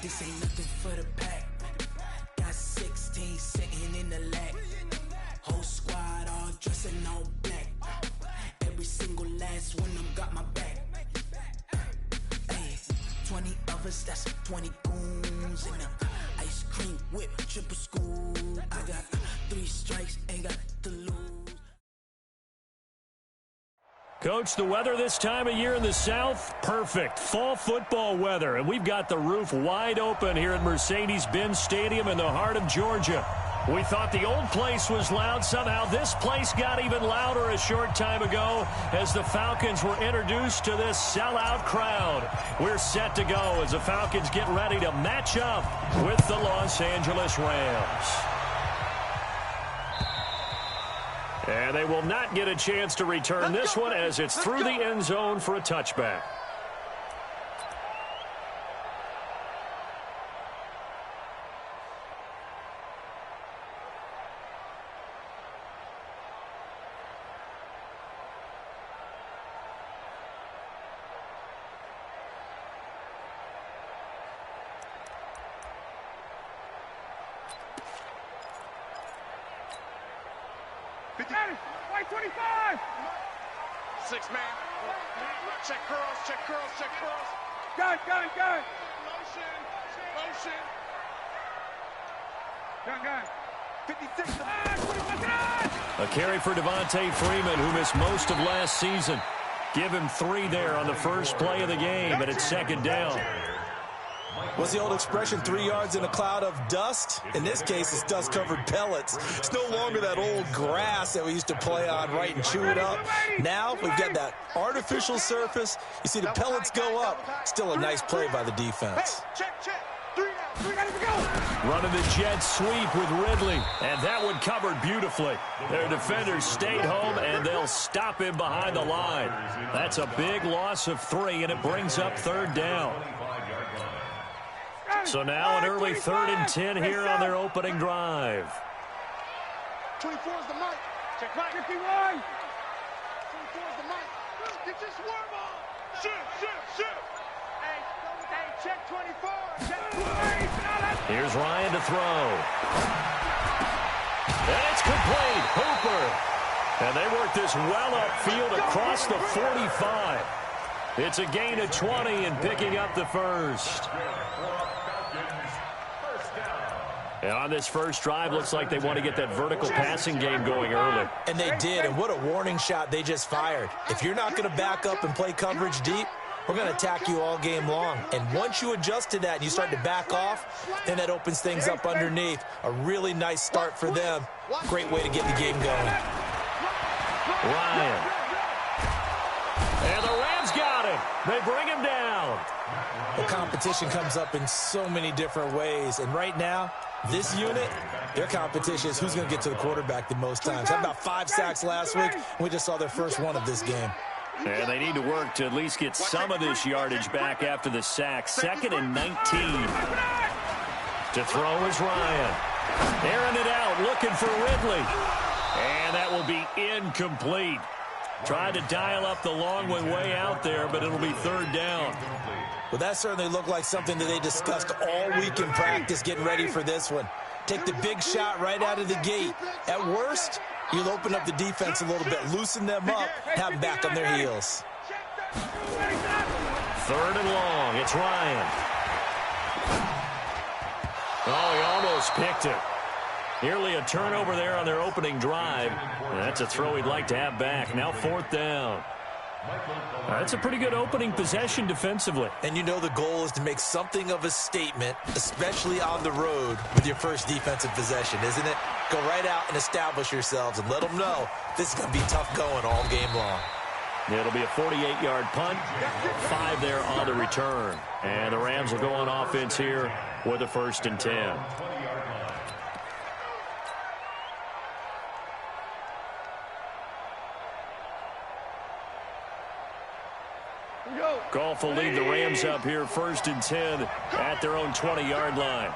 This ain't nothing for the pack. Got 16 sitting in the lap. Whole squad all dressed in all black. Every single last one of them got my back. Hey, 20 of us, that's 20 goons in the ice cream whip, triple scoop. I got 3 strikes, ain't got to lose. Coach, the weather this time of year in the South, perfect. Fall football weather, and we've got the roof wide open here at Mercedes-Benz Stadium in the heart of Georgia. We thought the old place was loud. Somehow this place got even louder a short time ago as the Falcons were introduced to this sellout crowd. We're set to go as the Falcons get ready to match up with the Los Angeles Rams. And they will not get a chance to return this one as it's through the end zone for a touchback. White 25! 6 man. Check curls, check curls, check curls. Gun. Motion. Gun. 56. A carry for Devontae Freeman, who missed most of last season. Give him 3 there on the first play of the game, and it's second down. What's the old expression, 3 yards in a cloud of dust? In this case, it's dust-covered pellets. It's no longer that old grass that we used to play on, right, and chew it up. Now we've got that artificial surface. You see the pellets go up. Still a nice play by the defense. Check. 3 gotta go. Running the jet sweep with Ridley, and that one covered beautifully. Their defenders stayed home, and they'll stop him behind the line. That's a big loss of 3, and it brings up third down. So now an early 3rd and 10 here on their opening drive. 24 is the mic. Check right. 51. 24 is the mic. Get your swarm on. Shoot. Hey, check 24. Check 24. Here's Ryan to throw. And it's complete. Hooper. And they work this well upfield across the 45. It's a gain of 20 and picking up the first. And on this first drive, looks like they want to get that vertical passing game going early. And they did, and what a warning shot they just fired. If you're not going to back up and play coverage deep, we're going to attack you all game long. And once you adjust to that and you start to back off, then that opens things up underneath. A really nice start for them. Great way to get the game going. Ryan. And the Rams got him. They bring him down. The competition comes up in so many different ways. And right now, this unit, their competition is who's going to get to the quarterback the most times. Had about 5 sacks last week. We just saw their first one of this game. And they need to work to at least get some of this yardage back after the sack. 2nd and 19. To throw is Ryan. Airing it out, looking for Ridley. And that will be incomplete. Tried to dial up the long one way out there, but it'll be third down. Well, that certainly looked like something that they discussed all week in practice getting ready for this one. Take the big shot right out of the gate. At worst, you'll open up the defense a little bit, loosen them up, have them back on their heels. 3rd and long. It's Ryan. Oh, he almost picked it. Nearly a turnover there on their opening drive. And that's a throw he'd like to have back. Now 4th down. That's a pretty good opening possession defensively. And you know the goal is to make something of a statement, especially on the road with your first defensive possession, isn't it? Go right out and establish yourselves and let them know this is going to be tough going all game long. It'll be a 48-yard punt, 5 there on the return. And the Rams will go on offense here with a 1st and 10. Goff will lead the Rams up here 1st and 10 at their own 20-yard line.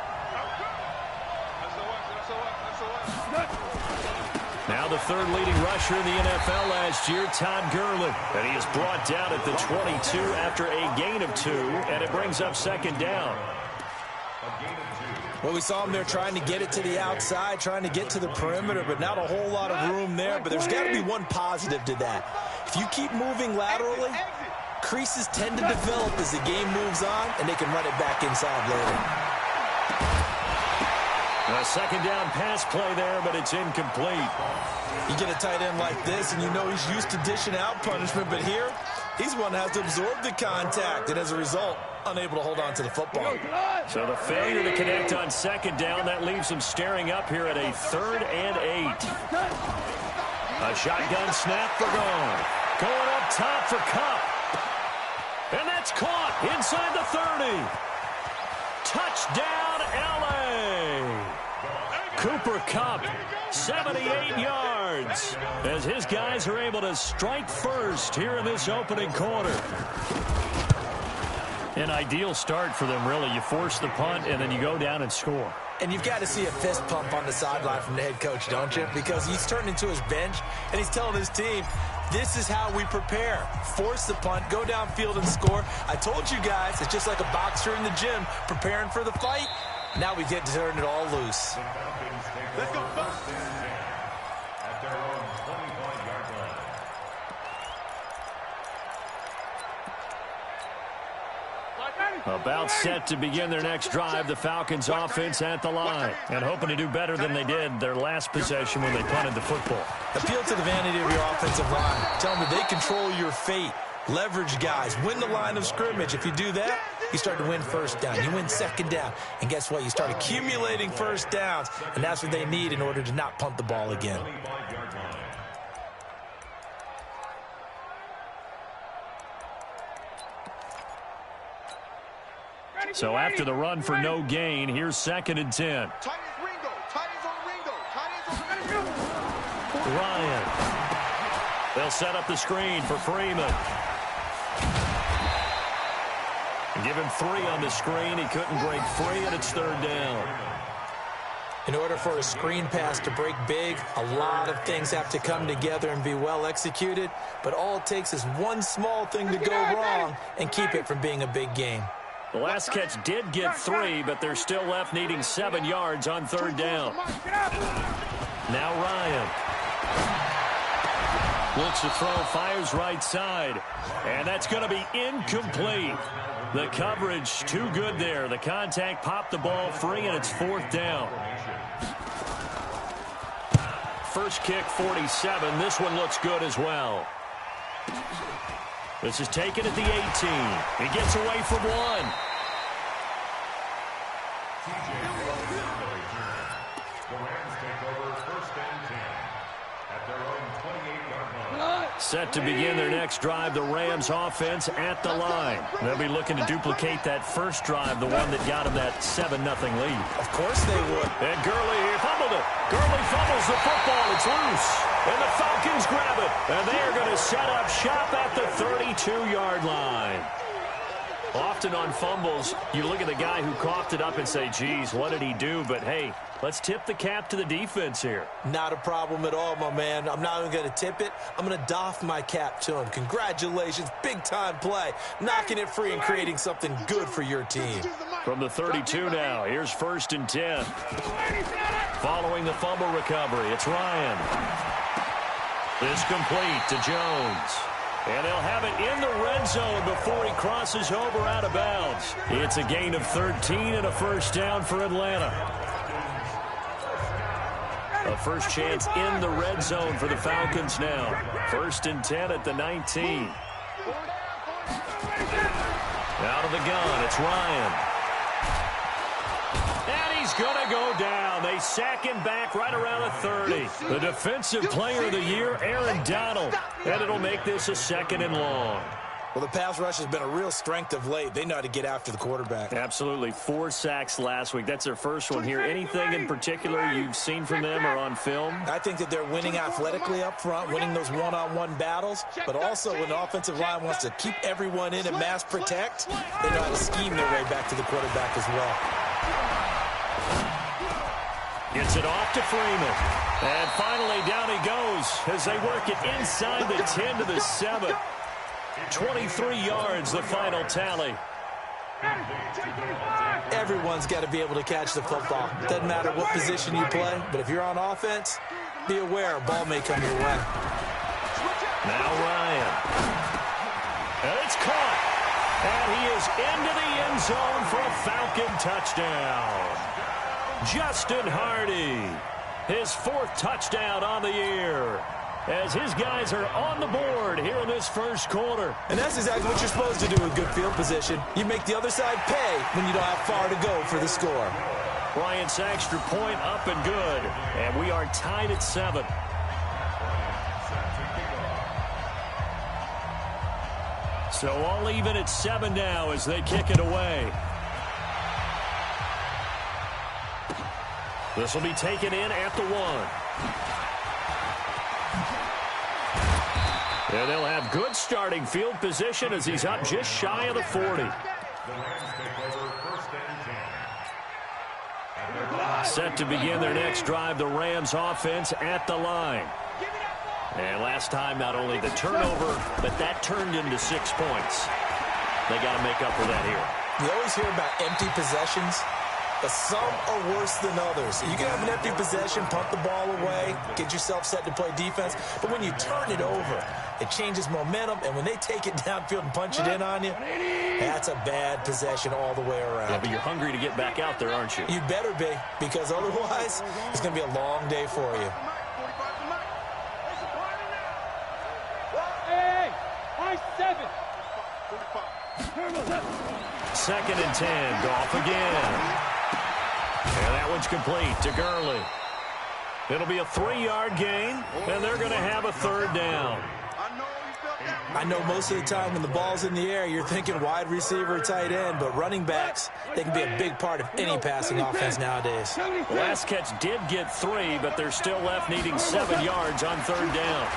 Now the 3rd leading rusher in the NFL last year, Todd Gurley. And he is brought down at the 22 after a gain of 2, and it brings up 2nd down. Well, we saw him there trying to get it to the outside, trying to get to the perimeter, but not a whole lot of room there. But there's got to be one positive to that. If you keep moving laterally, creases tend to develop as the game moves on, and they can run it back inside later. A second down pass play there, but it's incomplete. You get a tight end like this, and you know he's used to dishing out punishment, but here, he's one that has to absorb the contact, and as a result, unable to hold on to the football. So the failure to connect on second down, that leaves him staring up here at a 3rd and 8. A shotgun snap for Gone. Going up top for Kupp. And that's caught inside the 30. Touchdown, L.A. Cooper Kupp, 78 yards, as his guys are able to strike first here in this opening quarter. An ideal start for them, really. You force the punt, and then you go down and score. And you've got to see a fist pump on the sideline from the head coach, don't you? Because he's turned into his bench, and he's telling his team, this is how we prepare. Force the punt, go downfield and score. I told you guys, it's just like a boxer in the gym preparing for the fight. Now we get to turn it all loose. Let's go. At their own 25-yard line. About set to begin their next drive, the Falcons offense at the line, and hoping to do better than they did their last possession when they punted the football. Appeal to the vanity of your offensive line. Tell them that they control your fate. Leverage guys. Win the line of scrimmage. If you do that, you start to win first down. You win second down. And guess what? You start accumulating first downs. And that's what they need in order to not punt the ball again. So after the run for no gain, here's 2nd and 10. Ryan. They'll set up the screen for Freeman. Give him 3 on the screen. He couldn't break free, and it's 3rd down. In order for a screen pass to break big, a lot of things have to come together and be well executed. But all it takes is one small thing to go wrong and keep it from being a big game. The last catch did get 3, but they're still left needing 7 yards on 3rd down. Now Ryan. Looks to throw, fires right side. And that's going to be incomplete. The coverage too good there. The contact popped the ball free, and it's 4th down. First kick, 47. This one looks good as well. This is taken at the 18. He gets away from 1. Set to begin their next drive, the Rams offense at the line. They'll be looking to duplicate that first drive, the one that got them that 7-0 lead. Of course they would. And Gurley fumbled it. Gurley fumbles the football. It's loose. And the Falcons grab it. And they are going to set up shop at the 32-yard line. Often on fumbles, you look at the guy who coughed it up and say, geez, what did he do? But, hey, let's tip the cap to the defense here. Not a problem at all, my man. I'm not even going to tip it. I'm going to doff my cap to him. Congratulations. Big-time play. Knocking it free and creating something good for your team. From the 32 now, here's 1st and 10. Following the fumble recovery, it's Ryan. This complete to Jones. And they'll have it in the red zone before he crosses over out of bounds. It's a gain of 13 and a first down for Atlanta. A first chance in the red zone for the Falcons now. 1st and 10 at the 19. Out of the gun, it's Ryan. And he's going to go down. They sack him back right around the 30. The defensive player of the year, Aaron Donald. And it'll make this a 2nd and long. Well, the pass rush has been a real strength of late. They know how to get after the quarterback. Absolutely. 4 sacks last week. That's their first one here. Anything in particular you've seen from them or on film? I think that they're winning athletically up front, winning those one-on-one battles, but also when the offensive line wants to keep everyone in and mass protect, they know how to scheme their way back to the quarterback as well. Gets it off to Freeman. And finally down he goes as they work it inside the 10 to the 7. 23 yards, the final tally. Everyone's got to be able to catch the football. Doesn't matter what position you play, but if you're on offense, be aware a ball may come your way. Now Ryan. And it's caught. And he is into the end zone for a Falcon touchdown. Justin Hardy, his 4th touchdown on the year, as his guys are on the board here in this first quarter. And that's exactly what you're supposed to do with good field position. You make the other side pay when you don't have far to go for the score. Bryant's extra point up and good. And we are tied at 7. So all even at 7 now as they kick it away. This will be taken in at the 1. And they'll have good starting field position as he's up just shy of the 40. Set to begin their next drive, the Rams offense at the line. And last time, not only the turnover, but that turned into 6 points. They got to make up for that here. You always hear about empty possessions, but some are worse than others. You can have an empty possession, punt the ball away, get yourself set to play defense, but when you turn it over, it changes momentum, and when they take it downfield and punch it in on you, that's a bad possession all the way around. Yeah, but you're hungry to get back out there, aren't you? You better be, because otherwise, it's going to be a long day for you. Second and 10, Goff again. And that one's complete to Gurley. It'll be a 3-yard gain, and they're going to have a 3rd down. I know most of the time when the ball's in the air, you're thinking wide receiver, tight end, but running backs, they can be a big part of any passing offense nowadays. The last catch did get 3, but they're still left needing 7 yards on 3rd down.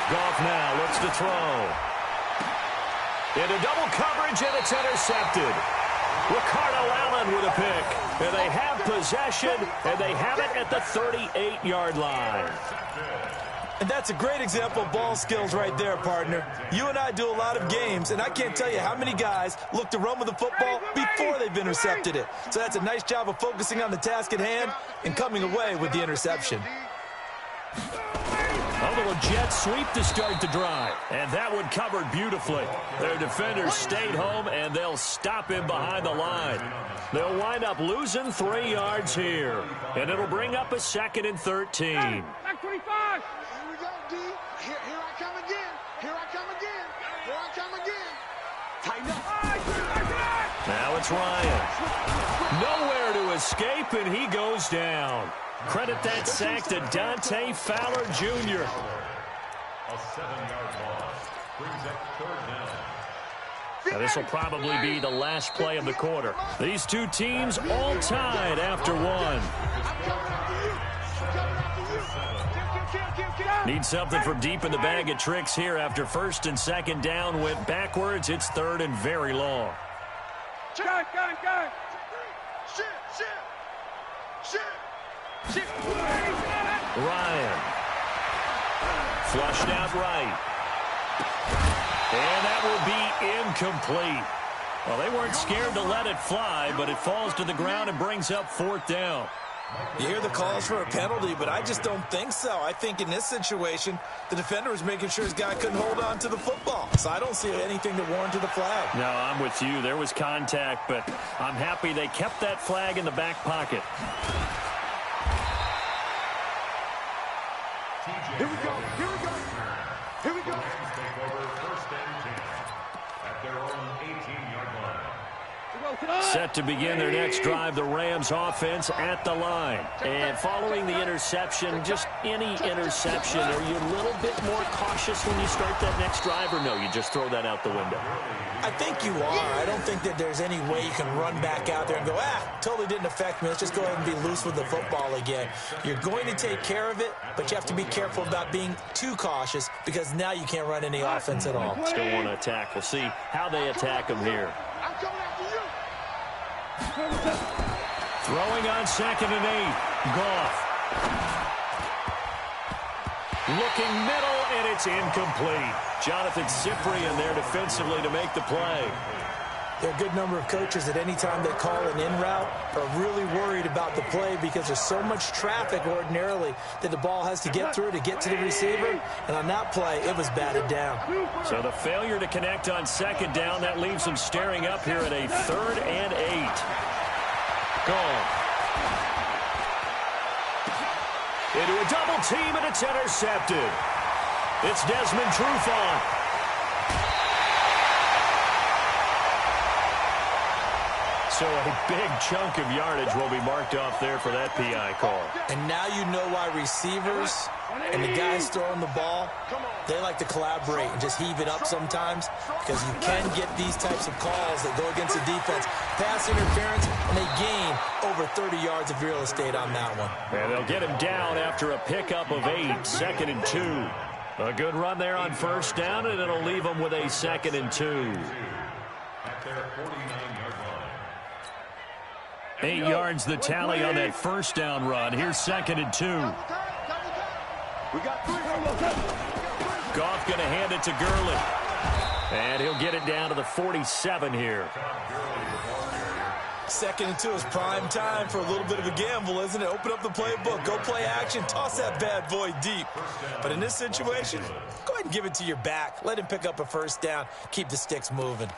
Goff now looks to throw. Into double coverage, and it's intercepted. Ricardo Allen with a pick. And they have possession, and they have it at the 38-yard line. And that's a great example of ball skills right there, partner. You and I do a lot of games, and I can't tell you how many guys look to run with the football before they've intercepted it. So that's a nice job of focusing on the task at hand and coming away with the interception. A little jet sweep to start the drive. And that one covered beautifully. Their defenders stayed home, and they'll stop him behind the line. They'll wind up losing 3 yards here. And it'll bring up a 2nd and 13. Back 25. Here we go, D. Here I come again. Here I come again. Here I come again. Tighten up. Now it's Ryan. Nowhere to escape, and he goes down. Credit that sack to Dante Fowler Jr. A 7-yard loss brings up 3rd down. Now this will probably be the last play of the quarter. These two teams all tied after 1. Need something from deep in the bag of tricks here after 1st and 2nd down went backwards. It's 3rd and very long. Go. Shit. Ryan. Flushed out right. And that will be incomplete. Well, they weren't scared to let it fly, but it falls to the ground and brings up 4th down. You hear the calls for a penalty, but I just don't think so. I think in this situation, the defender was making sure his guy couldn't hold on to the football. So I don't see anything that warranted a flag. No, I'm with you. There was contact, but I'm happy they kept that flag in the back pocket. Here we go. Take over 1st and 10 at their own 18-yard line. Set to begin their next drive, the Rams offense at the line. And following the interception, just any interception, are you a little bit more cautious when you start that next drive, or no, you just throw that out the window? I think you are. I don't think that there's any way you can run back out there and go, totally didn't affect me. Let's just go ahead and be loose with the football again. You're going to take care of it, but you have to be careful about being too cautious because now you can't run any offense at all. Still want to attack. We'll see how they attack them here. I'm coming after you. Throwing on 2nd and 8. Goff. Looking middle, and it's incomplete. Jonathan Cyprien there defensively to make the play. There are a good number of coaches that any time they call an in route are really worried about the play because there's so much traffic ordinarily that the ball has to get through to get to the receiver. And on that play, it was batted down. So the failure to connect on second down, that leaves them staring up here at a 3rd and 8. Gone. Into a double team, and it's intercepted. It's Desmond Trufant. So a big chunk of yardage will be marked off there for that PI call. And now you know why receivers and the guys throwing the ball, they like to collaborate and just heave it up sometimes, because you can get these types of calls that go against the defense. Pass interference, and they gain over 30 yards of real estate on that one. And they'll get him down after a pickup of 8, 2nd and 2. A good run there on first down, and it'll leave them with a 2nd and 2. At their 49-yard line. 8 yards the tally on that first down run. Here's 2nd and 2. Goff going to hand it to Gurley. And he'll get it down to the 47 here. 2nd and 2 is prime time for a little bit of a gamble, isn't it? Open up the playbook, go play action, toss that bad boy deep. But in this situation, go ahead and give it to your back. Let him pick up a first down. Keep the sticks moving.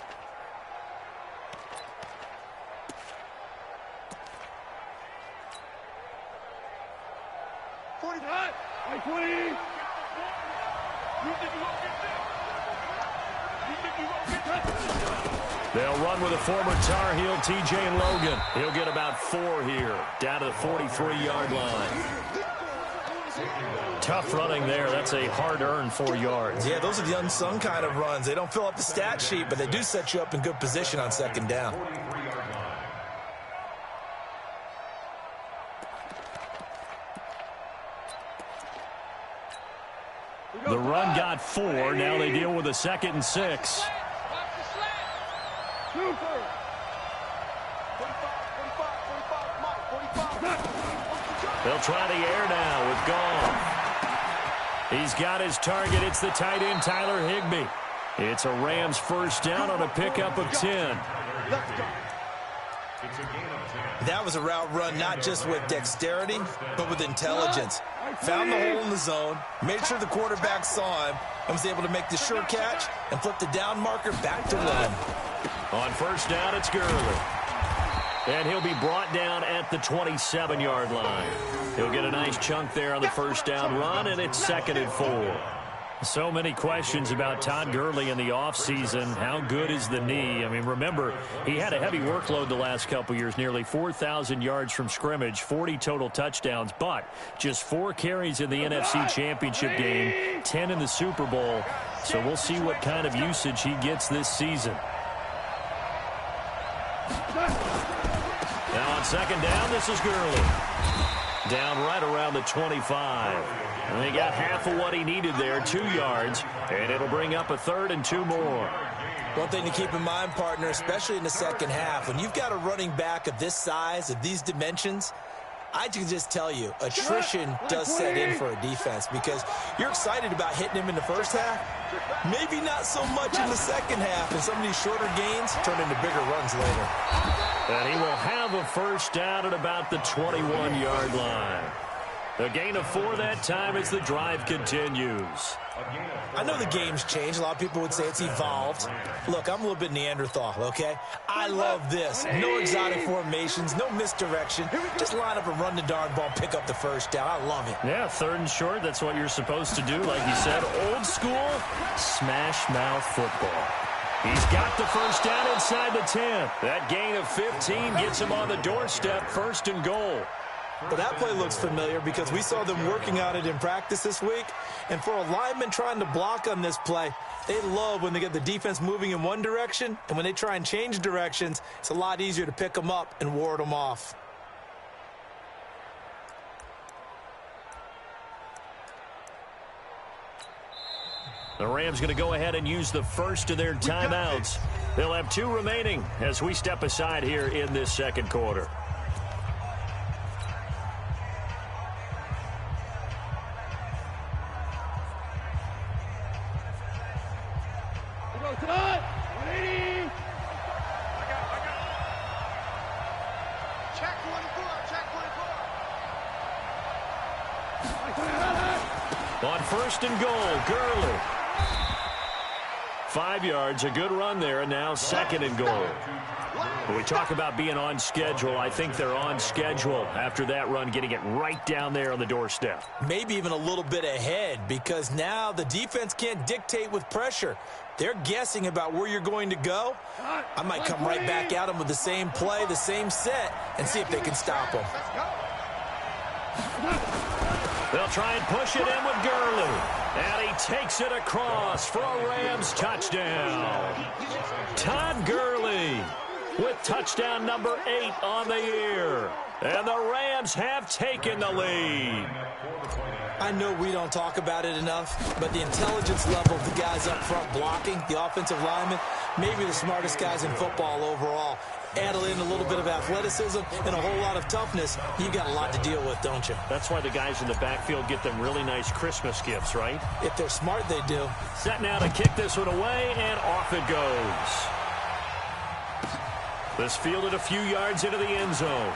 They'll run with a former Tar Heel, TJ Logan. He'll get about 4 here, down to the 43-yard line. Tough running there. That's a hard-earned 4 yards. Yeah, those are the unsung kind of runs. They don't fill up the stat sheet, but they do set you up in good position on second down. The run got 4. Now they deal with a 2nd and 6. They'll try the air now with Goff. He's got his target. It's the tight end, Tyler Higbee. It's a Rams first down on a pickup of 10. That was a route run not just with dexterity, but with intelligence. Found the hole in the zone, made sure the quarterback saw him, and was able to make the sure catch and flip the down marker back to run. On first down, it's Gurley. And he'll be brought down at the 27-yard line. He'll get a nice chunk there on the first down run, and it's 2nd and 4. So many questions about Todd Gurley in the offseason. How good is the knee? I mean, remember, he had a heavy workload the last couple years, nearly 4,000 yards from scrimmage, 40 total touchdowns, but just 4 carries in the NFC Championship game, 10 in the Super Bowl. So we'll see what kind of usage he gets this season. Now on second down, this is Gurley. Down right around the 25. And he got half of what he needed there, 2 yards, and it'll bring up a 3rd and 2 more. One thing to keep in mind, partner, especially in the second half, when you've got a running back of this size, of these dimensions, I can just tell you, attrition does set in for a defense, because you're excited about hitting him in the first half, maybe not so much in the second half, and some of these shorter gains turn into bigger runs later. And he will have a first down at about the 21-yard line. A gain of 4 that time as the drive continues. I know the game's changed. A lot of people would say it's evolved. Look, I'm a little bit Neanderthal, okay? I love this. No exotic formations, no misdirection. Just line up and run the darn ball, pick up the first down. I love it. Yeah, 3rd and short, that's what you're supposed to do. Like you said, old school, smash mouth football. He's got the first down inside the 10. That gain of 15 gets him on the doorstep, 1st and goal. Well, that play looks familiar because we saw them working on it in practice this week. And for a lineman trying to block on this play, they love when they get the defense moving in one direction. And when they try and change directions, it's a lot easier to pick them up and ward them off. The Rams going to go ahead and use the first of their timeouts. They'll have 2 remaining as we step aside here in this second quarter. On first and goal, Gurley. 5 yards, a good run there, and now second and goal. When we talk about being on schedule, I think they're on schedule after that run, getting it right down there on the doorstep. Maybe even a little bit ahead, because now the defense can't dictate with pressure. They're guessing about where you're going to go. I might come right back at them with the same play, the same set, and see if they can stop them. They'll try and push it in with Gurley. And he takes it across for a Rams touchdown. Todd Gurley with touchdown number 8 on the year. And the Rams have taken the lead. I know we don't talk about it enough, but the intelligence level of the guys up front blocking, the offensive linemen, maybe the smartest guys in football overall. Add in a little bit of athleticism and a whole lot of toughness, you got a lot to deal with, don't you? That's why the guys in the backfield get them really nice Christmas gifts, right? If they're smart, they do. Set now to kick this one away, and off it goes. This fielded a few yards into the end zone.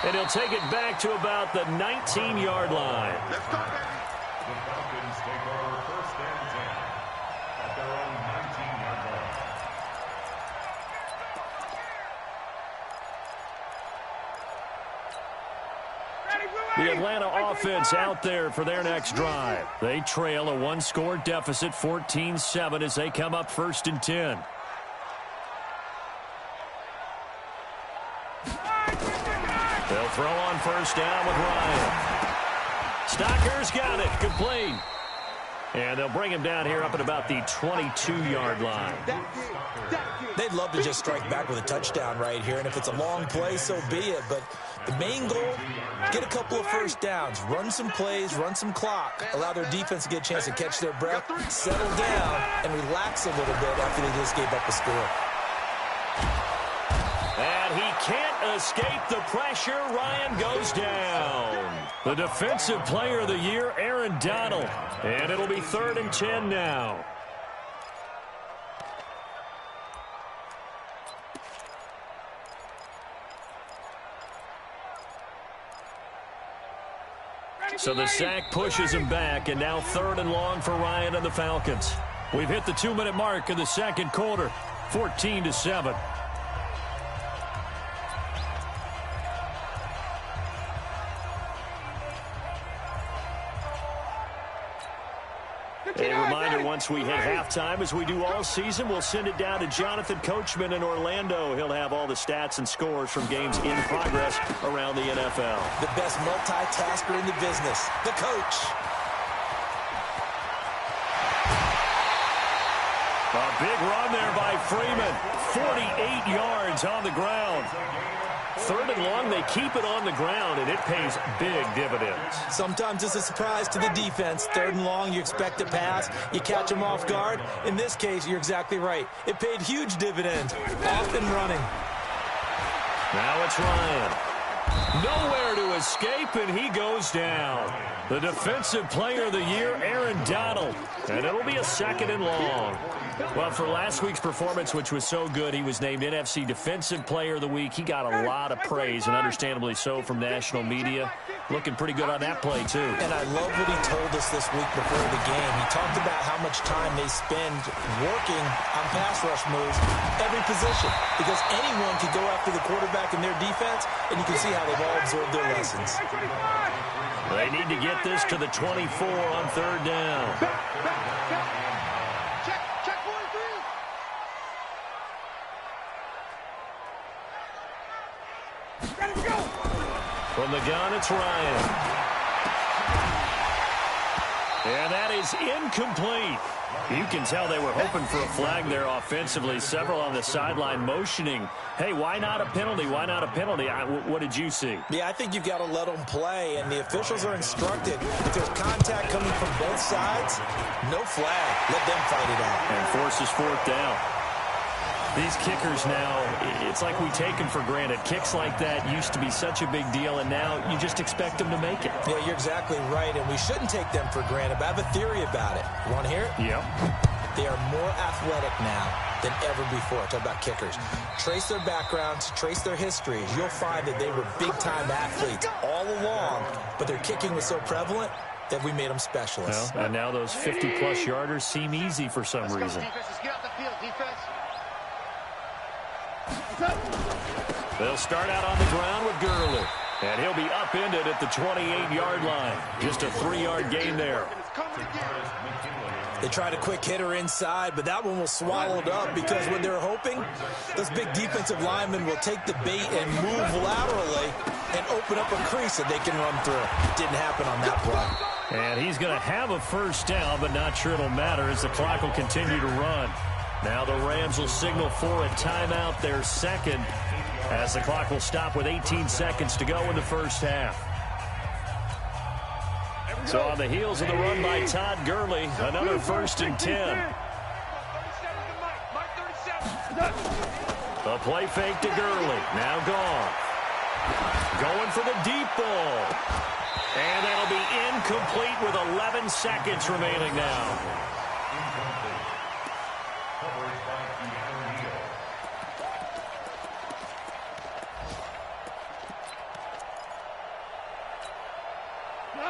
And he'll take it back to about the 19-yard line. The Falcons take over first and 10 at their own 19-yard line. The Atlanta offense out there for their next drive. They trail a one-score deficit, 14-7, as they come up first and 10. They'll throw on first down with Ryan. Stocker's got it. Complete. And they'll bring him down here up at about the 22-yard line. They'd love to just strike back with a touchdown right here, and if it's a long play, so be it. But the main goal, get a couple of first downs, run some plays, run some clock, allow their defense to get a chance to catch their breath, settle down, and relax a little bit after they just gave up a score. And he can't escape the pressure. Ryan goes down. The defensive player of the year, Aaron Donald. And it'll be 3rd and 10 now. So the sack pushes him back, and now 3rd and long for Ryan and the Falcons. We've hit the 2-minute mark in the second quarter, 14-7. A reminder, once we hit halftime, as we do all season, we'll send it down to Jonathan Coachman in Orlando. He'll have all the stats and scores from games in progress around the NFL. The best multitasker in the business, the coach. A big run there by Freeman. 48 yards on the ground. 3rd and long, they keep it on the ground, and it pays big dividends. Sometimes it's a surprise to the defense. 3rd and long, you expect a pass. You catch them off guard. In this case, you're exactly right. It paid huge dividends. Off and running. Now it's Ryan. Nowhere to escape, and he goes down. The defensive player of the year, Aaron Donald. And it'll be a 2nd and long. Well, for last week's performance, which was so good, he was named NFC Defensive Player of the Week. He got a lot of praise, and understandably so, from national media. Looking pretty good on that play, too. And I love what he told us this week before the game. He talked about how much time they spend working on pass rush moves, every position, because anyone can go after the quarterback in their defense, and you can see how they've all absorbed their lessons. They need to get this to the 24 on 3rd down. Check 43. Ready to go. From the gun, it's Ryan. And that is incomplete. You can tell they were hoping for a flag there offensively. Several on the sideline motioning, hey, why not a penalty? Why not a penalty? What did you see? Yeah, I think you've got to let them play, and the officials are instructed. If there's contact coming from both sides, no flag. Let them fight it out. And forces 4th down. These kickers now, it's like we take them for granted. Kicks like that used to be such a big deal, and now you just expect them to make it. Yeah, you're exactly right, and we shouldn't take them for granted, but I have a theory about it. You want to hear it? Yep. They are more athletic now. than ever before. Talk about kickers. Trace their backgrounds, trace their histories. You'll find that they were big-time athletes all along, but their kicking was so prevalent that we made them specialists. Well, and now those 50-plus yarders seem easy for some reason. They'll start out on the ground with Gurley. And he'll be upended at the 28-yard line. Just a 3-yard gain there. They tried a quick hitter inside, but that one was swallowed up because when they're hoping, those big defensive linemen will take the bait and move laterally and open up a crease that they can run through. Didn't happen on that play. And he's going to have a first down, but not sure it'll matter as the clock will continue to run. Now the Rams will signal for a timeout, their second, as the clock will stop with 18 seconds to go in the first half. So on the heels of the run by Todd Gurley, another 1st and 10. The play fake to Gurley, now gone. Going for the deep ball. And that'll be incomplete with 11 seconds remaining now.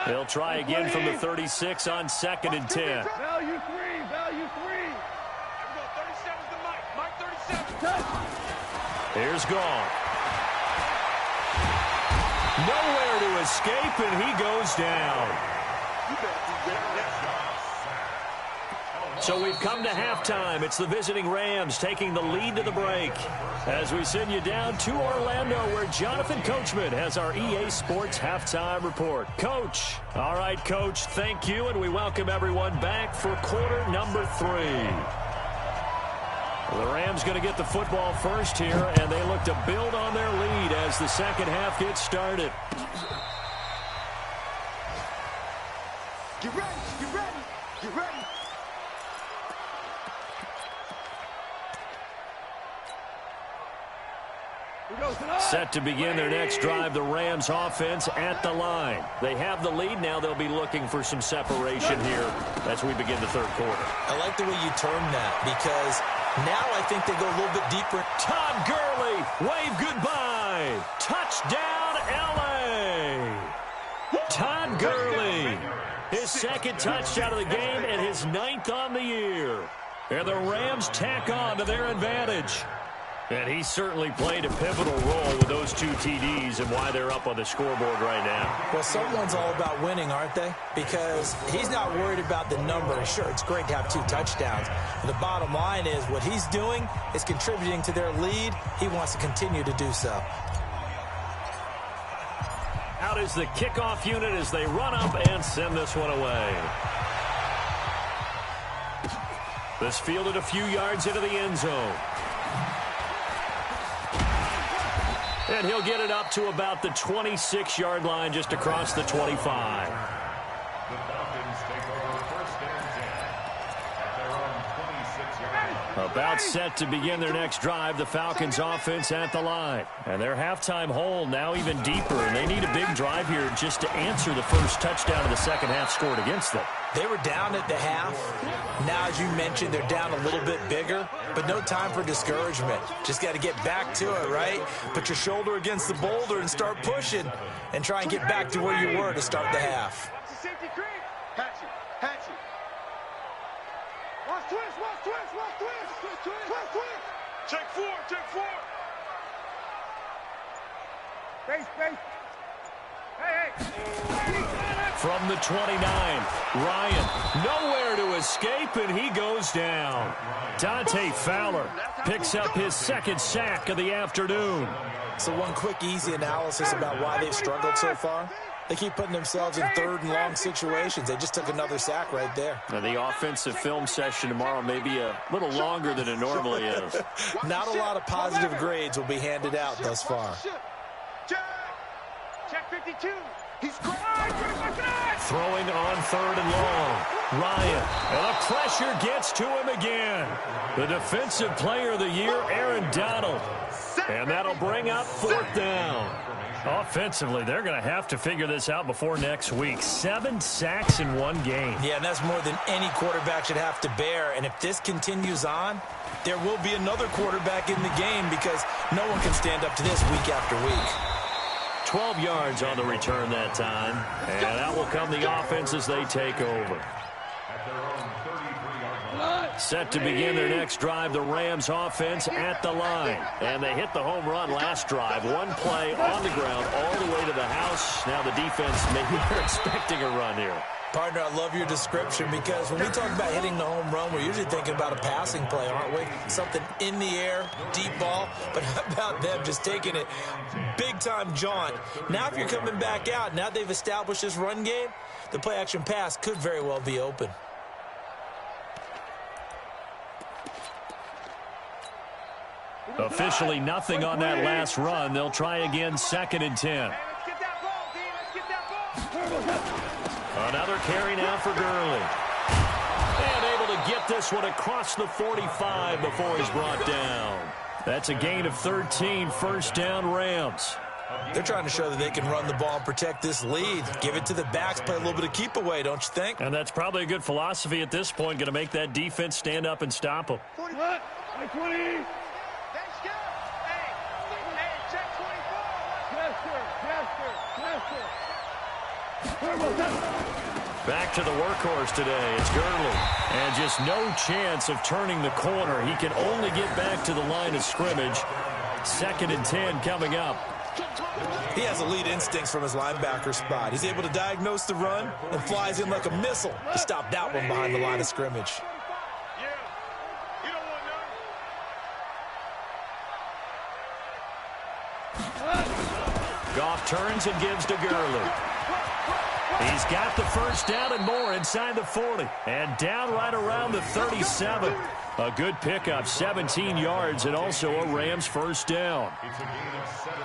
They'll try again from the 36 on 2nd and 10. Value 3, value 3. 37's the Mike 37. Here's Gone. Nowhere to escape, and he goes down. So we've come to halftime. It's the visiting Rams taking the lead to the break. As we send you down to Orlando, where Jonathan Coachman has our EA Sports Halftime Report. Coach. All right, Coach, thank you, and we welcome everyone back for quarter number 3. The Rams going to get the football first here, and they look to build on their lead as the second half gets started. Get ready, get ready, get ready. Set to begin their next drive, the Rams offense at the line. They have the lead. Now they'll be looking for some separation here as we begin the third quarter. I like the way you termed that because now I think they go a little bit deeper. Todd Gurley, wave goodbye. Touchdown, L.A. Todd Gurley, his second touchdown of the game and his 9th on the year. And the Rams tack on to their advantage. And he certainly played a pivotal role with those 2 TDs and why they're up on the scoreboard right now. Well, someone's all about winning, aren't they? Because he's not worried about the number. Sure, it's great to have 2 touchdowns. But the bottom line is what he's doing is contributing to their lead. He wants to continue to do so. Out is the kickoff unit as they run up and send this one away. This fielded a few yards into the end zone. And he'll get it up to about the 26-yard line just across the 25. The Falcons take over 1st and 10 at their own 26-yard line. About set to begin their next drive, the Falcons offense at the line. And their halftime hole now even deeper, and they need a big drive here just to answer the first touchdown of the second half scored against them. They were down at the half. Now, as you mentioned, they're down a little bit bigger, but no time for discouragement. Just got to get back to it, right? Put your shoulder against the boulder and start pushing and try and get back to where you were to start the half. Watch the safety creep. Hatch it, hatch it. Watch twist, watch twist, watch twist. Twist, twist, twist, twist. Check 4, check 4. Base, base. Hey, hey. From the 29, Ryan nowhere to escape, and he goes down. Dante Fowler picks up his 2nd sack of the afternoon. So one quick, easy analysis about why they've struggled so far. They keep putting themselves in 3rd and long situations. They just took another sack right there. Now, the offensive film session tomorrow may be a little longer than it normally is. Not a lot of positive grades will be handed out thus far. Check 52. He's great. Throwing on 3rd and long. Ryan, and the pressure gets to him again. The defensive player of the year, Aaron Donald. And that'll bring up 4th down. Offensively, they're going to have to figure this out before next week. 7 sacks in one game. Yeah, and that's more than any quarterback should have to bear. And if this continues on, there will be another quarterback in the game because no one can stand up to this week after week. 12 yards on the return that time. And that will come the offense as they take over. Set to begin their next drive, the Rams offense at the line. And they hit the home run last drive. One play on the ground all the way to the house. Now the defense, maybe they're expecting a run here. Partner, I love your description because when we talk about hitting the home run, we're usually thinking about a passing play, aren't we? Something in the air, deep ball. But how about them just taking it big-time jaunt? Now if you're coming back out, now they've established this run game, the play-action pass could very well be open. Officially nothing on that last run. They'll try again, 2nd and 10. Another carry now for Gurley. And able to get this one across the 45 before he's brought down. That's a gain of 13, first down Rams. They're trying to show that they can run the ball and protect this lead. Give it to the backs, play a little bit of keep away, don't you think? And that's probably a good philosophy at this point, going to make that defense stand up and stop them. 20. Back to the workhorse today. It's Gurley. And just no chance of turning the corner. He can only get back to the line of scrimmage. 2nd and 10 coming up. He has elite instincts from his linebacker spot. He's able to diagnose the run and flies in like a missile to stop that one behind the line of scrimmage. Goff turns and gives to Gurley. He's got the first down and more inside the 40. And down right around the 37. A good pickup, 17 yards, and also a Rams first down.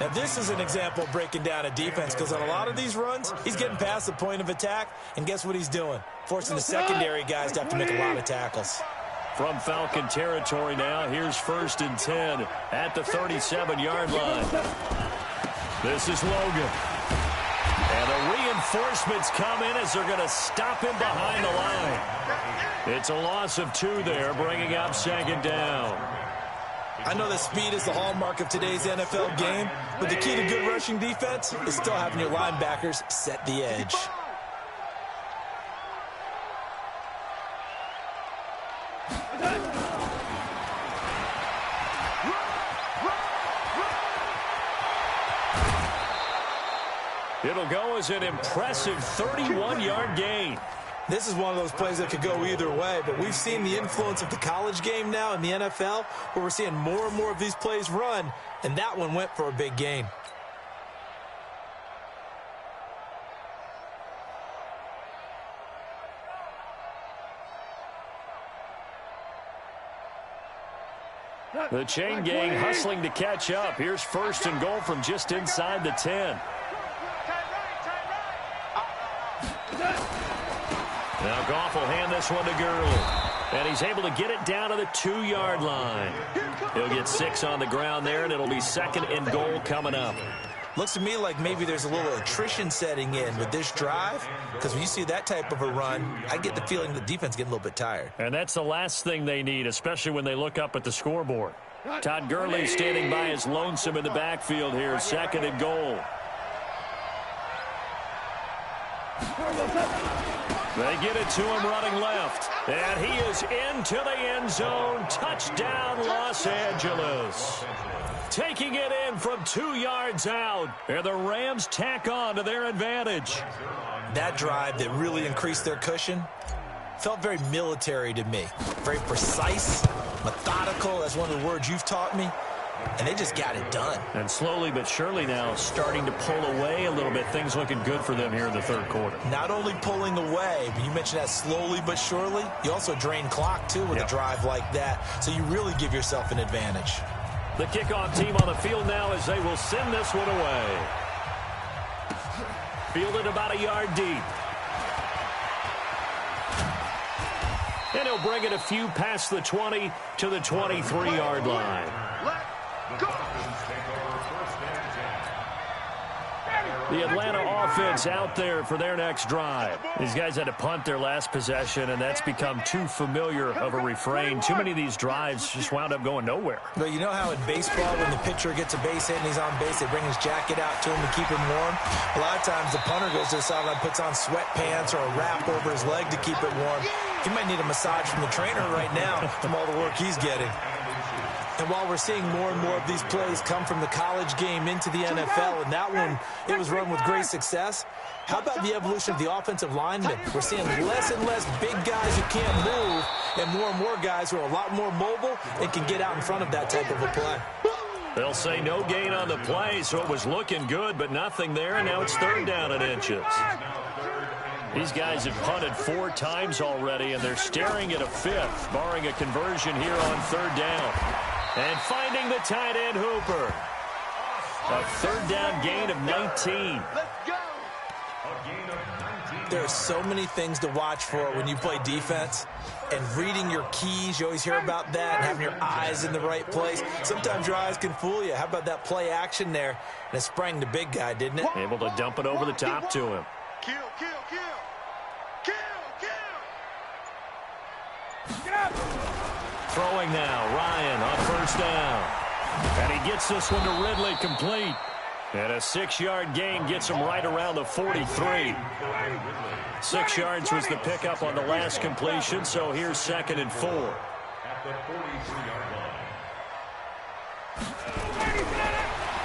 Now, this is an example of breaking down a defense because on a lot of these runs, he's getting past the point of attack, and guess what he's doing? Forcing the secondary guys to have to make a lot of tackles. From Falcon territory now, here's 1st and 10 at the 37-yard line. This is Logan. And the reinforcements come in as they're going to stop him behind the line. It's a loss of 2 there, bringing up 2nd down. I know that speed is the hallmark of today's NFL game, but the key to good rushing defense is still having your linebackers set the edge. It'll go as an impressive 31-yard gain. This is one of those plays that could go either way, but we've seen the influence of the college game now in the NFL, where we're seeing more and more of these plays run, and that one went for a big gain. The chain gang hustling to catch up. Here's 1st and goal from just inside the 10. Now Goff will hand this one to Gurley. And he's able to get it down to the 2-yard line. He'll get 6 on the ground there, and it'll be 2nd and goal coming up. Looks to me like maybe there's a little attrition setting in with this drive, because when you see that type of a run, I get the feeling the defense getting a little bit tired. And that's the last thing they need, especially when they look up at the scoreboard. Todd Gurley standing by his lonesome in the backfield here, 2nd and goal. They get it to him running left. And he is into the end zone. Touchdown, Los Angeles. Taking it in from 2 yards out. And the Rams tack on to their advantage. That drive that really increased their cushion felt very military to me. Very precise, methodical. That's one of the words you've taught me. And they just got it done. And slowly but surely now starting to pull away a little bit. Things looking good for them here in the 3rd quarter. Not only pulling away, but you mentioned that slowly but surely. You also drain clock, too, with a drive like that. So you really give yourself an advantage. The kickoff team on the field now as they will send this one away. Fielded about a yard deep. And he'll bring it a few past the 20 to the 23-yard line. The Atlanta offense out there for their next drive. These guys had to punt their last possession, and that's become too familiar of a refrain. Too many of these drives just wound up going nowhere. But you know how in baseball, when the pitcher gets a base hit and he's on base, they bring his jacket out to him to keep him warm? A lot of times the punter goes to the sideline, puts on sweatpants or a wrap over his leg to keep it warm. He might need a massage from the trainer right now from all the work he's getting. And while we're seeing more and more of these plays come from the college game into the NFL, and that one, it was run with great success, how about the evolution of the offensive linemen? We're seeing less and less big guys who can't move and more guys who are a lot more mobile and can get out in front of that type of a play. They'll say no gain on the play, so it was looking good, but nothing there, and now it's 3rd down and inches. These guys have punted 4 times already, and they're staring at a 5th, barring a conversion here on 3rd down. And finding the tight end, Hooper. A 3rd down gain of 19. There are so many things to watch for when you play defense. And reading your keys, you always hear about that, and having your eyes in the right place. Sometimes your eyes can fool you. How about that play action there? And it sprang the big guy, didn't it? Able to dump it over the top to him. Kill. Throwing now, Ryan on 1st down. And he gets this one to Ridley complete. And a 6-yard gain gets him right around the 43. 6 yards was the pickup on the last completion, so here's 2nd and 4. At the 43-yard line.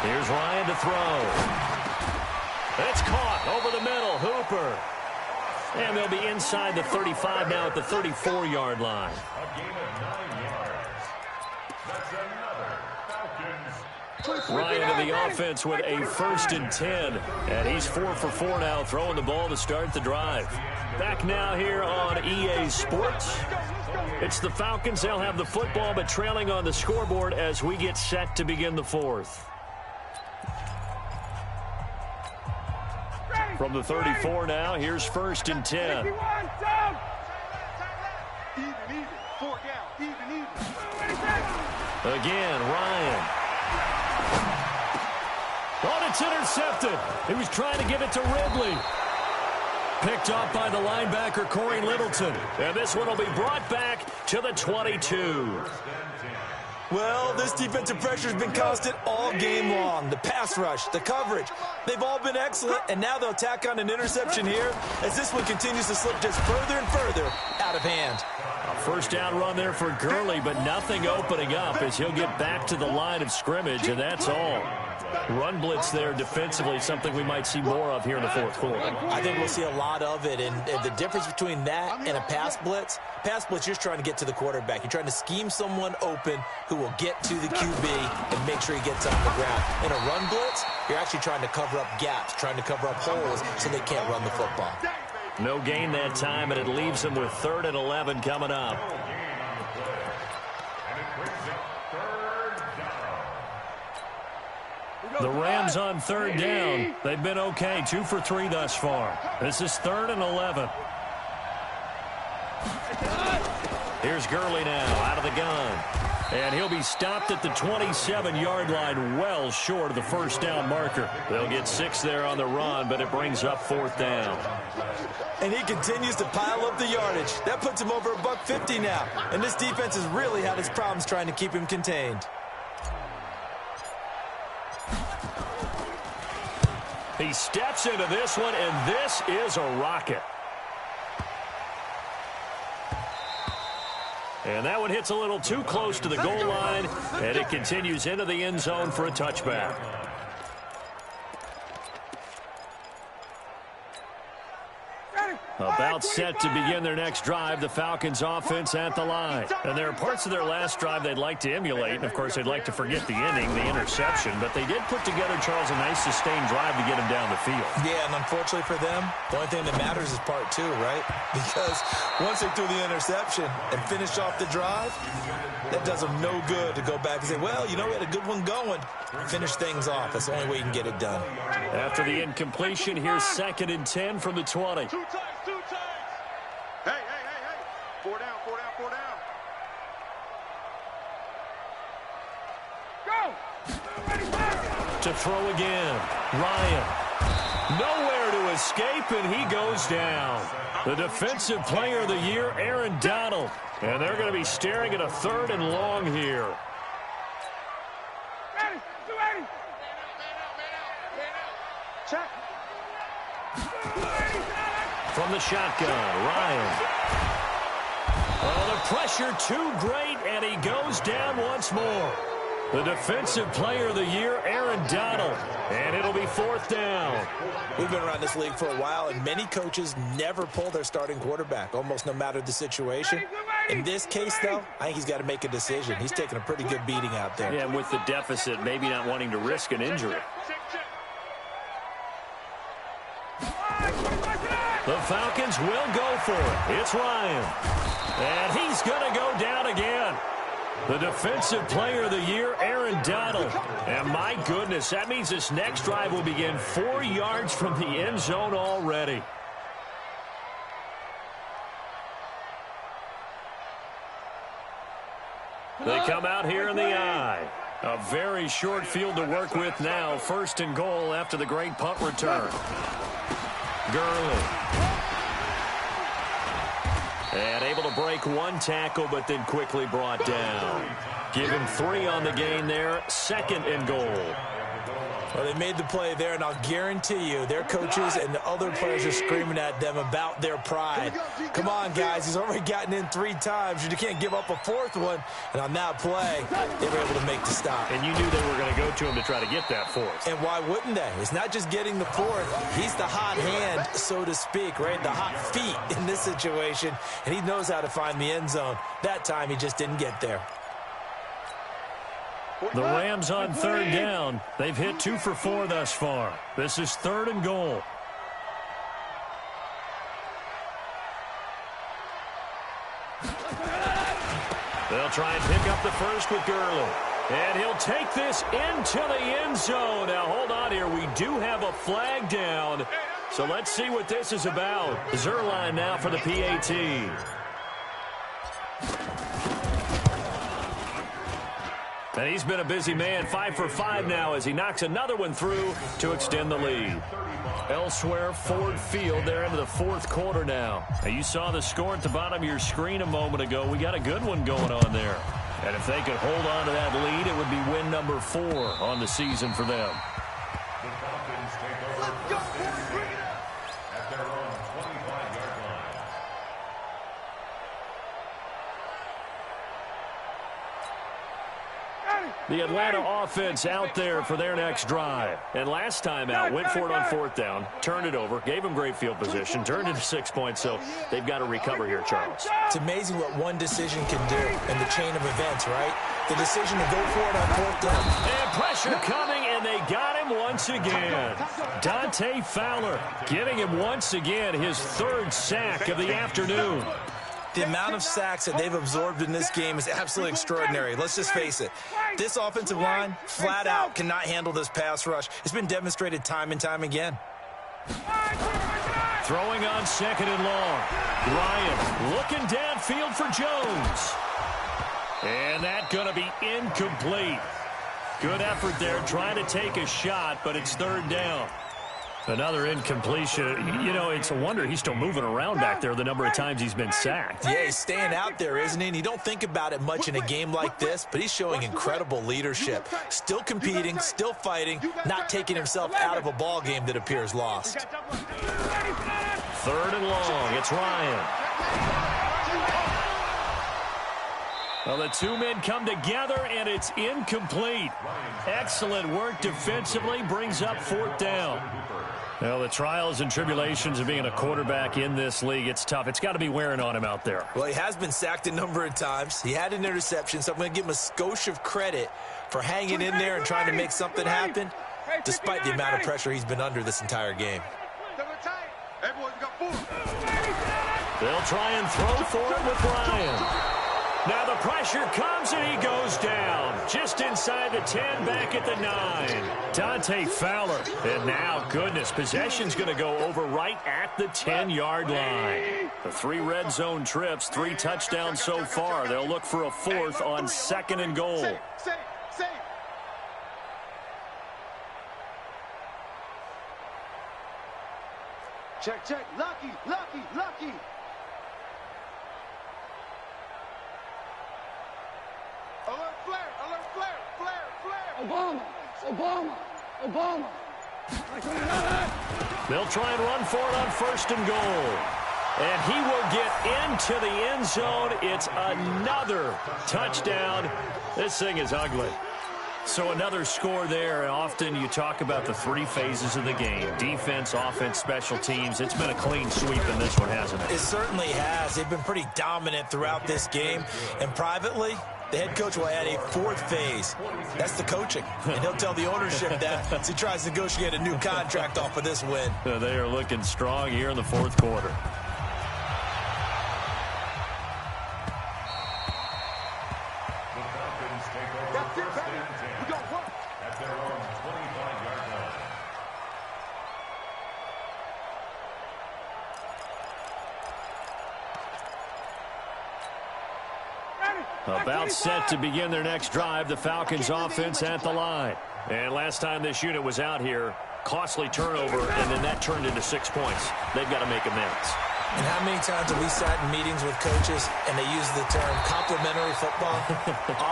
Here's Ryan to throw. It's caught over the middle, Hooper. And they'll be inside the 35 now at the 34-yard line. A gain of 9 yards. That's another Falcons. Ryan to the offense with a 1st and 10. And he's 4 for 4 now, throwing the ball to start the drive. Back now here on EA Sports. It's the Falcons. They'll have the football, but trailing on the scoreboard as we get set to begin the 4th. From the 34 now, here's 1st and 10. Even. 4 down. Even. Again, Ryan. Oh, it's intercepted. He was trying to give it to Ridley. Picked off by the linebacker, Corey Littleton. And this one will be brought back to the 22. Well, this defensive pressure has been constant all game long. The pass rush, the coverage, they've all been excellent, and now they'll tack on an interception here as this one continues to slip just further and further out of hand. A 1st down run there for Gurley, but nothing opening up as he'll get back to the line of scrimmage, and that's all. Run blitz there defensively, something we might see more of here in the 4th quarter. I think we'll see a lot of it, and the difference between that and a pass blitz, you're just trying to get to the quarterback. You're trying to scheme someone open who will get to the QB and make sure he gets on the ground. In a run blitz, you're actually trying to cover up gaps, trying to cover up holes so they can't run the football. No gain that time, and it leaves them with 3rd and 11 coming up. The Rams on 3rd down. They've been okay, 2 for 3 thus far. This is 3rd and 11. Here's Gurley now out of the gun. And he'll be stopped at the 27-yard line, well short of the 1st down marker. They'll get 6 there on the run, but it brings up 4th down. And he continues to pile up the yardage. That puts him over $150 now. And this defense has really had its problems trying to keep him contained. He steps into this one, and this is a rocket. And that one hits a little too close to the goal line, and it continues into the end zone for a touchback. About set to begin their next drive, the Falcons offense at the line. And there are parts of their last drive they'd like to emulate, and of course they'd like to forget the inning, the interception, but they did put together, Charles, a nice sustained drive to get him down the field. Yeah, and unfortunately for them, the only thing that matters is part 2, right? Because once they threw the interception and finished off the drive, that does them no good to go back and say, well, you know, we had a good one going. Finish things off. That's the only way you can get it done. After the incompletion, here's 2nd and 10 from the 20. 2 times. Hey. 4 down. Go! To throw again, Ryan. Nowhere to escape, and he goes down. The Defensive Player of the Year, Aaron Donald. And they're going to be staring at a 3rd and long here. Check. From the shotgun, Ryan. Oh, the pressure too great, and he goes down once more. The Defensive Player of the Year, Aaron Donald. And it'll be 4th down. We've been around this league for a while, and many coaches never pull their starting quarterback, almost no matter the situation. In this case, though, I think he's got to make a decision. He's taking a pretty good beating out there. Yeah, and with the deficit, maybe not wanting to risk an injury. The Falcons will go for it. It's Ryan. And he's going to go down again. The Defensive Player of the Year, Aaron Donald. And my goodness, that means this next drive will begin 4 yards from the end zone already. They come out here in the eye. A very short field to work with now. 1st and goal after the great punt return. Gurley. And able to break 1 tackle, but then quickly brought down. Give him 3 on the gain there. 2nd and goal. Well, they made the play there, and I'll guarantee you their coaches and the other players are screaming at them about their pride. Come on, guys. He's already gotten in 3 times. You can't give up a 4th one. And on that play, they were able to make the stop. And you knew they were going to go to him to try to get that 4th. And why wouldn't they? It's not just getting the 4th. He's the hot hand, so to speak, right? The hot feet in this situation. And he knows how to find the end zone. That time, he just didn't get there. The Rams on 3rd down. They've hit 2 for 4 thus far. This is 3rd and goal. They'll try and pick up the 1st with Gurley. And he'll take this into the end zone. Now, hold on here. We do have a flag down. So let's see what this is about. Zerline now for the PAT. And he's been a busy man, 5 for 5 now as he knocks another one through to extend the lead. Elsewhere, Ford Field, they're into the 4th quarter now. And you saw the score at the bottom of your screen a moment ago. We got a good one going on there. And if they could hold on to that lead, it would be win number 4 on the season for them. The Falcons take over first and 10 at their own 25-yard line. The Atlanta offense out there for their next drive. And last time out, went for it on 4th down, turned it over, gave them great field position, turned it to 6 points, so they've got to recover here, Charles. It's amazing what one decision can do in the chain of events, right? The decision to go for it on 4th down. And pressure coming, and they got him once again. Dante Fowler giving him once again his 3rd sack of the afternoon. The amount of sacks that they've absorbed in this game is absolutely extraordinary. Let's just face it. This offensive line, flat out, cannot handle this pass rush. It's been demonstrated time and time again. Throwing on 2nd and long. Ryan looking downfield for Jones. And that's going to be incomplete. Good effort there, trying to take a shot, but it's 3rd down. Another incompletion. You know, it's a wonder he's still moving around back there the number of times he's been sacked. Yeah, he's staying out there, isn't he? And you don't think about it much in a game like this, but he's showing incredible leadership. Still competing, still fighting, not taking himself out of a ball game that appears lost. 3rd and long. It's Ryan. Well, the 2 men come together, and it's incomplete. Excellent work defensively, brings up 4th down. Well, the trials and tribulations of being a quarterback in this league, it's tough. It's got to be wearing on him out there. Well, he has been sacked a number of times. He had an interception, so I'm going to give him a skosh of credit for hanging in there and trying to make something happen, despite the amount of pressure he's been under this entire game. They'll try and throw for it with Ryan. Now the pressure comes, and he goes down. Just inside the 10, back at the 9. Dante Fowler. And now, goodness, possession's going to go over right at the 10-yard line. The 3 red zone trips, 3 touchdowns so far. They'll look for a 4th on 2nd and goal. Check, check. Lucky, lucky, lucky. Alert flare, alert flare, flare, flare. Obama, Obama, Obama. They'll try and run for it on 1st and goal. And he will get into the end zone. It's another touchdown. This thing is ugly. So another score there, and often you talk about the 3 phases of the game. Defense, offense, special teams. It's been a clean sweep in this one, hasn't it? It certainly has. They've been pretty dominant throughout this game. And privately, the head coach will add a 4th phase. That's the coaching. And he'll tell the ownership that as he tries to negotiate a new contract off of this win. They are looking strong here in the 4th quarter. That's it, baby. We got work. At their own 25-yard line. About set to begin their next drive, the Falcons offense at the line. And last time this unit was out here, costly turnover, and then that turned into 6 points. They've got to make amends. And how many times have we sat in meetings with coaches and they use the term complementary football?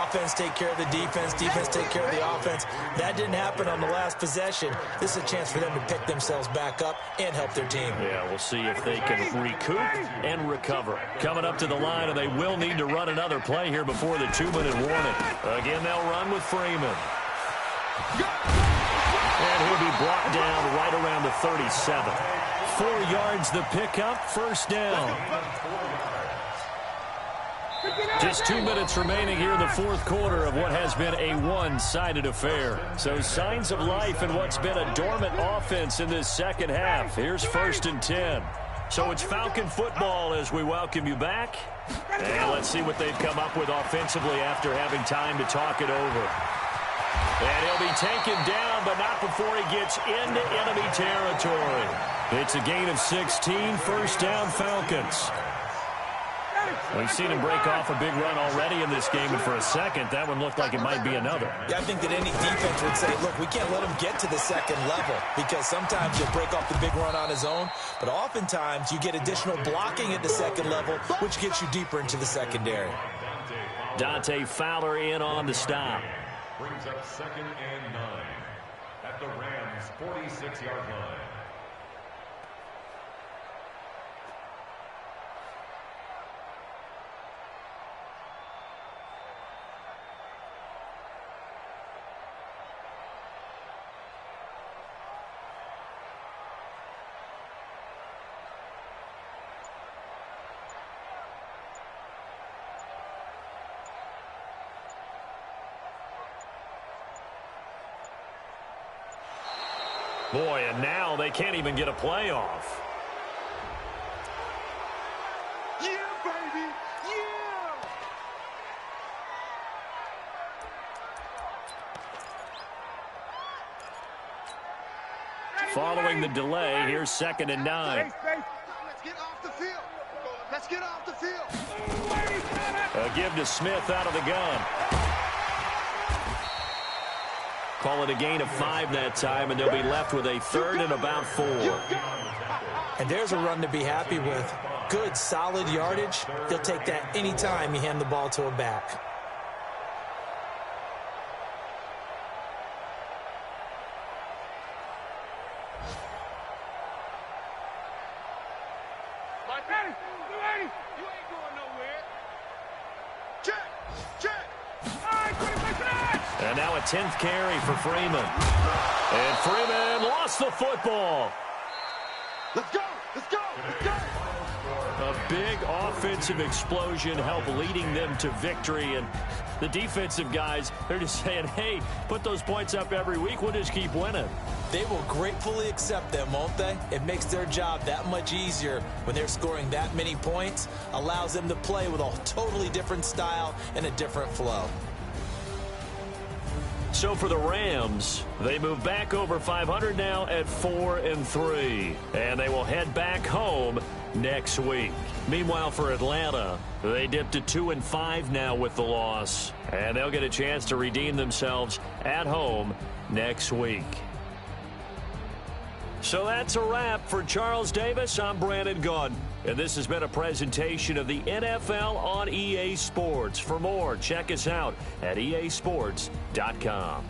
Offense take care of the defense, defense take care of the offense. That didn't happen on the last possession. This is a chance for them to pick themselves back up and help their team. Yeah, we'll see if they can recoup and recover. Coming up to the line, and they will need to run another play here before the 2-minute warning. Again, they'll run with Freeman. And he'll be brought down right around the 37. 4 yards the pickup, 1st down. Just 2 minutes remaining here in the 4th quarter of what has been a one-sided affair. So signs of life in what's been a dormant offense in this second half. Here's 1st and 10. So it's Falcon football as we welcome you back. And let's see what they've come up with offensively after having time to talk it over. And he'll be taken down, but not before he gets into enemy territory. It's a gain of 16, 1st down Falcons. We've seen him break off a big run already in this game, and for a second, that one looked like it might be another. Yeah, I think that any defense would say, look, we can't let him get to the second level because sometimes he'll break off the big run on his own, but oftentimes you get additional blocking at the second level, which gets you deeper into the secondary. Dante Fowler in on the stop. Brings up 2nd and 9 at the Rams' 46-yard line. Boy, and now they can't even get a playoff. Yeah, baby. Yeah. Following the delay, here's 2nd and 9. Let's get off the field. Let's get off the field. A give to Smith out of the gun. Call it a gain of 5 that time, and they'll be left with a 3rd and about 4. And there's a run to be happy with. Good, solid yardage. He'll take that anytime you hand the ball to a back. You ain't going nowhere. Check, check. And now a 10th carry for Freeman. And Freeman lost the football. Let's go, let's go, let's go. A big offensive explosion helped leading them to victory. And the defensive guys, they're just saying, hey, put those points up every week. We'll just keep winning. They will gratefully accept them, won't they? It makes their job that much easier when they're scoring that many points. Allows them to play with a totally different style and a different flow. So for the Rams, they move back over 500 now at 4-3. And they will head back home next week. Meanwhile, for Atlanta, they dipped to 2-5 now with the loss. And they'll get a chance to redeem themselves at home next week. So that's a wrap. For Charles Davis, I'm Brandon Gaudin. And this has been a presentation of the NFL on EA Sports. For more, check us out at easports.com.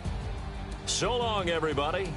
So long, everybody.